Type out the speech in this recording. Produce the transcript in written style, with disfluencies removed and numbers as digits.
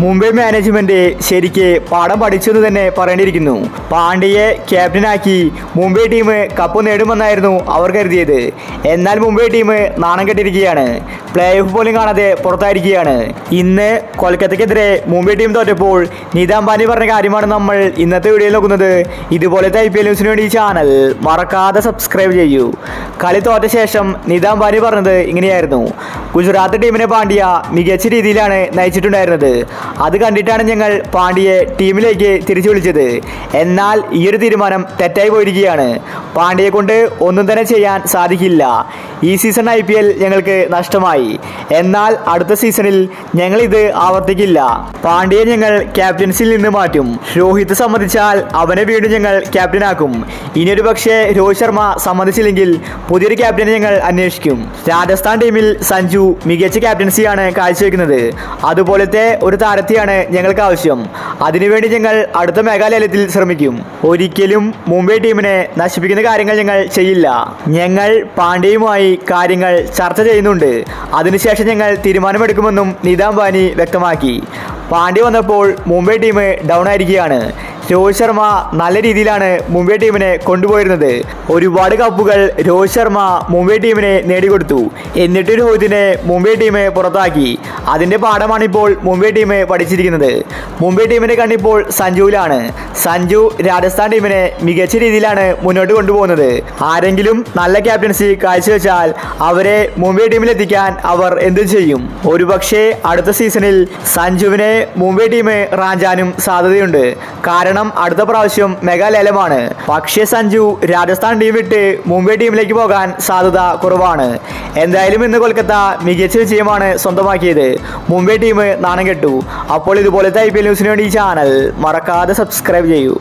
Mumbai management ശരിക്ക് പാഠം പഠിച്ചെന്ന് തന്നെ പറയേണ്ടിയിരിക്കുന്നു. പാണ്ഡ്യയെ ക്യാപ്റ്റനാക്കി മുംബൈ ടീം കപ്പ് നേടുമെന്നായിരുന്നു അവർ കരുതിയത്. എന്നാൽ മുംബൈ ടീം നാണം കെട്ടിരിക്കുകയാണ്. പ്ലേ ഓഫ് പോലും കാണാതെ പുറത്തായിരിക്കുകയാണ്. ഇന്ന് കൊൽക്കത്തയ്ക്കെതിരെ മുംബൈ ടീം തോറ്റപ്പോൾ നിത അംബാനി പറഞ്ഞ കാര്യമാണ് നമ്മൾ ഇന്നത്തെ വീഡിയോയിൽ നോക്കുന്നത്. ഇതുപോലത്തെ IPL ന്യൂസിന് വേണ്ടി ഈ ചാനൽ മറക്കാതെ സബ്സ്ക്രൈബ് ചെയ്യൂ. കളി തോറ്റ ശേഷം നിത അംബാനി പറഞ്ഞത് ഇങ്ങനെയായിരുന്നു: ഗുജറാത്ത് ടീമിനെ പാണ്ഡ്യ മികച്ച രീതിയിലാണ് നയിച്ചിട്ടുണ്ടായിരുന്നത്. അത് കണ്ടിട്ടാണ് ഞങ്ങൾ പാണ്ഡ്യയെ ടീമിലേക്ക് തിരിച്ചു വിളിച്ചത്. എന്നാൽ ഈ ഒരു തീരുമാനം തെറ്റായി പോയിരിക്കുകയാണ്. പാണ്ഡ്യയെ കൊണ്ട് ഒന്നും തന്നെ ചെയ്യാൻ സാധിക്കില്ല. ഈ സീസൺ IPL ഞങ്ങൾക്ക് നഷ്ടമായി. എന്നാൽ അടുത്ത സീസണിൽ ഞങ്ങൾ ഇത് ആവർത്തിക്കില്ല. പാണ്ഡ്യയെ ഞങ്ങൾ ക്യാപ്റ്റൻസിൽ നിന്ന് മാറ്റും. രോഹിത് സമ്മതിച്ചാൽ അവനെ വീണ്ടും ഞങ്ങൾ ക്യാപ്റ്റനാക്കും. ഇനിയൊരു പക്ഷേ രോഹിത് ശർമ്മ സമ്മതിച്ചില്ലെങ്കിൽ പുതിയൊരു ക്യാപ്റ്റനെ ഞങ്ങൾ അന്വേഷിക്കും. രാജസ്ഥാൻ ടീമിൽ സഞ്ജു മികച്ച ക്യാപ്റ്റൻസിയാണ് കാഴ്ചവെക്കുന്നത്. അതുപോലത്തെ ഒരു താരത്തെയാണ് ഞങ്ങൾക്ക് ആവശ്യം. അതിനുവേണ്ടി ഞങ്ങൾ അടുത്ത മേഘാലയത്തിൽ ശ്രമിക്കും. ഒരിക്കലും മുംബൈ ടീമിനെ നശിപ്പിക്കുന്ന കാര്യങ്ങൾ ഞങ്ങൾ ചെയ്യില്ല. ഞങ്ങൾ പാണ്ഡ്യയുമായി കാര്യങ്ങൾ ചർച്ച ചെയ്യുന്നുണ്ട്. അതിനുശേഷം ഞങ്ങൾ തീരുമാനമെടുക്കുമെന്നും നിത അംബാനി വ്യക്തമാക്കി. പാണ്ഡ്യ വന്നപ്പോൾ മുംബൈ ടീം ഡൗൺ ആയിരിക്കുകയാണ്. രോഹിത് ശർമ്മ നല്ല രീതിയിലാണ് മുംബൈ ടീമിനെ കൊണ്ടുപോയിരുന്നത്. ഒരുപാട് കപ്പുകൾ രോഹിത് ശർമ്മ മുംബൈ ടീമിനെ നേടിക്കൊടുത്തു. എന്നിട്ട് രോഹിതിനെ മുംബൈ ടീം പുറത്താക്കി. അതിൻ്റെ പാഠമാണിപ്പോൾ മുംബൈ ടീം പഠിച്ചിരിക്കുന്നത്. മുംബൈ ടീമിൻ്റെ കണ്ണിപ്പോൾ സഞ്ജുവിലാണ്. സഞ്ജു രാജസ്ഥാൻ ടീമിനെ മികച്ച രീതിയിലാണ് മുന്നോട്ട് കൊണ്ടുപോകുന്നത്. ആരെങ്കിലും നല്ല ക്യാപ്റ്റൻസി കാഴ്ചവെച്ചാൽ അവരെ മുംബൈ ടീമിലെത്തിക്കാൻ അവർ എന്തും ചെയ്യും. ഒരുപക്ഷെ അടുത്ത സീസണിൽ സഞ്ജുവിനെ മുംബൈ ടീം റാഞ്ചാനും സാധ്യതയുണ്ട്. കാരണം അടുത്ത പ്രാവശ്യം മെഗാലേലമാണ്. പക്ഷേ സഞ്ജു രാജസ്ഥാൻ ടീം വിട്ട് മുംബൈ ടീമിലേക്ക് പോകാൻ സാധ്യത കുറവാണ്. എന്തായാലും ഇന്ന് കൊൽക്കത്ത മികച്ച വിജയമാണ് സ്വന്തമാക്കിയത്. മുംബൈ ടീം നാണം കെട്ടു. അപ്പോൾ ഇതുപോലത്തെ IPL ന്യൂസിന് വേണ്ടി ഈ ചാനൽ മറക്കാതെ സബ്സ്ക്രൈബ് ചെയ്യൂ.